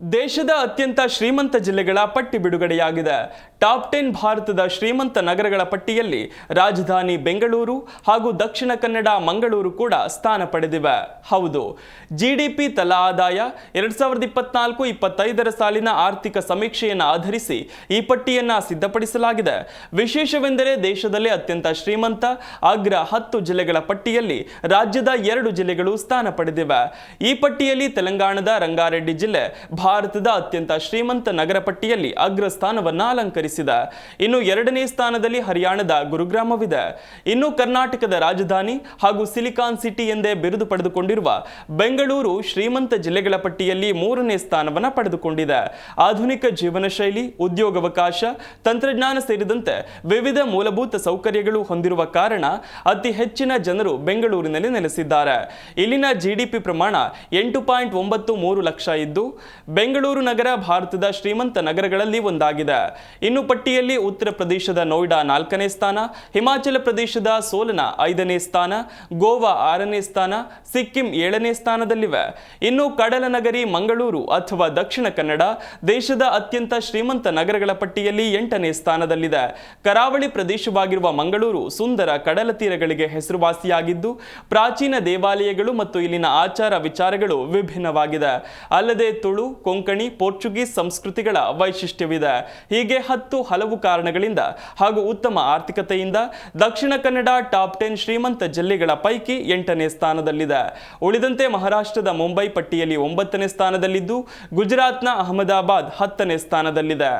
ದೇಶದ ಅತ್ಯಂತ ಶ್ರೀಮಂತ ಜಿಲ್ಲೆಗಳ ಪಟ್ಟಿ ಬಿಡುಗಡೆಯಾಗಿದೆ. ಟಾಪ್ 10 ಭಾರತದ ಶ್ರೀಮಂತ ನಗರಗಳ ಪಟ್ಟಿಯಲ್ಲಿ ರಾಜಧಾನಿ ಬೆಂಗಳೂರು ಹಾಗೂ ದಕ್ಷಿಣ ಕನ್ನಡ ಮಂಗಳೂರು ಕೂಡ ಸ್ಥಾನ ಪಡೆದಿವೆ. ಹೌದು, ಜಿಡಿಪಿ ತಲಾ ಆದಾಯ 2024-25 ಸಾಲಿನ ಆರ್ಥಿಕ ಸಮೀಕ್ಷೆಯನ್ನು ಆಧರಿಸಿ ಈ ಪಟ್ಟಿಯನ್ನ ಸಿದ್ಧಪಡಿಸಲಾಗಿದೆ. ವಿಶೇಷವೆಂದರೆ ದೇಶದಲ್ಲೇ ಅತ್ಯಂತ ಶ್ರೀಮಂತ ಅಗ್ರ 10 ಜಿಲ್ಲೆಗಳ ಪಟ್ಟಿಯಲ್ಲಿ ರಾಜ್ಯದ 2 ಜಿಲ್ಲೆಗಳು ಸ್ಥಾನ ಪಡೆದಿವೆ. ಈ ಪಟ್ಟಿಯಲ್ಲಿ ತೆಲಂಗಾಣದ ರಂಗಾರೆಡ್ಡಿ ಜಿಲ್ಲೆ ಭಾರತದ ಅತ್ಯಂತ ಶ್ರೀಮಂತ ನಗರ ಪಟ್ಟಿಯಲ್ಲಿ ಅಗ್ರ ಸ್ಥಾನವನ್ನು ಅಲಂಕರಿಸಿದೆ. ಇನ್ನು 2ನೇ ಸ್ಥಾನದಲ್ಲಿ ಹರಿಯಾಣದ ಗುರುಗ್ರಾಮವಿದೆ. ಇನ್ನು ಕರ್ನಾಟಕದ ರಾಜಧಾನಿ ಹಾಗೂ ಸಿಲಿಕಾನ್ ಸಿಟಿ ಎಂದೇ ಬಿರುದು ಪಡೆದುಕೊಂಡಿರುವ ಬೆಂಗಳೂರು ಶ್ರೀಮಂತ ಜಿಲ್ಲೆಗಳ ಪಟ್ಟಿಯಲ್ಲಿ 3ನೇ ಸ್ಥಾನವನ್ನು ಪಡೆದುಕೊಂಡಿದೆ. ಆಧುನಿಕ ಜೀವನ ಶೈಲಿ, ಉದ್ಯೋಗಾವಕಾಶ, ತಂತ್ರಜ್ಞಾನ ಸೇರಿದಂತೆ ವಿವಿಧ ಮೂಲಭೂತ ಸೌಕರ್ಯಗಳು ಹೊಂದಿರುವ ಕಾರಣ ಅತಿ ಹೆಚ್ಚಿನ ಜನರು ಬೆಂಗಳೂರಿನಲ್ಲಿ ನೆಲೆಸಿದ್ದಾರೆ. ಇಲ್ಲಿನ ಜಿಡಿಪಿ ಪ್ರಮಾಣ 8.93 ಲಕ್ಷ ಇದ್ದು ಬೆಂಗಳೂರು ನಗರ ಭಾರತದ ಶ್ರೀಮಂತ ನಗರಗಳಲ್ಲಿ ಒಂದಾಗಿದೆ. ಇನ್ನು ಪಟ್ಟಿಯಲ್ಲಿ ಉತ್ತರ ಪ್ರದೇಶದ ನೋಯ್ಡಾ 4ನೇ ಸ್ಥಾನ, ಹಿಮಾಚಲ ಪ್ರದೇಶದ ಸೋಲನ 5ನೇ ಸ್ಥಾನ, ಗೋವಾ 6ನೇ ಸ್ಥಾನ, ಸಿಕ್ಕಿಂ 7ನೇ ಸ್ಥಾನದಲ್ಲಿವೆ. ಇನ್ನು ಕಡಲ ನಗರಿ ಮಂಗಳೂರು ಅಥವಾ ದಕ್ಷಿಣ ಕನ್ನಡ ದೇಶದ ಅತ್ಯಂತ ಶ್ರೀಮಂತ ನಗರಗಳ ಪಟ್ಟಿಯಲ್ಲಿ 8ನೇ ಸ್ಥಾನದಲ್ಲಿದೆ. ಕರಾವಳಿ ಪ್ರದೇಶವಾಗಿರುವ ಮಂಗಳೂರು ಸುಂದರ ಕಡಲ ತೀರಗಳಿಗೆ ಹೆಸರುವಾಸಿಯಾಗಿದ್ದು ಪ್ರಾಚೀನ ದೇವಾಲಯಗಳು ಮತ್ತು ಇಲ್ಲಿನ ಆಚಾರ ವಿಚಾರಗಳು ವಿಭಿನ್ನವಾಗಿದೆ. ಅಲ್ಲದೆ ತುಳು, ಕೊಂಕಣಿ, ಪೋರ್ಚುಗೀಸ್ ಸಂಸ್ಕೃತಿಗಳ ವೈಶಿಷ್ಟ್ಯವಿದೆ. ಹೀಗೆ ಹಲವು ಕಾರಣಗಳಿಂದ ಹಾಗೂ ಉತ್ತಮ ಆರ್ಥಿಕತೆಯಿಂದ ದಕ್ಷಿಣ ಕನ್ನಡ ಟಾಪ್ 10 ಶ್ರೀಮಂತ ಜಿಲ್ಲೆಗಳ ಪೈಕಿ 8ನೇ ಸ್ಥಾನದಲ್ಲಿದೆ. ಉಳಿದಂತೆ ಮಹಾರಾಷ್ಟ್ರದ ಮುಂಬೈ ಪಟ್ಟಿಯಲ್ಲಿ 9ನೇ ಸ್ಥಾನದಲ್ಲಿದ್ದು ಗುಜರಾತ್ನ ಅಹಮದಾಬಾದ್ 10ನೇ ಸ್ಥಾನದಲ್ಲಿದೆ.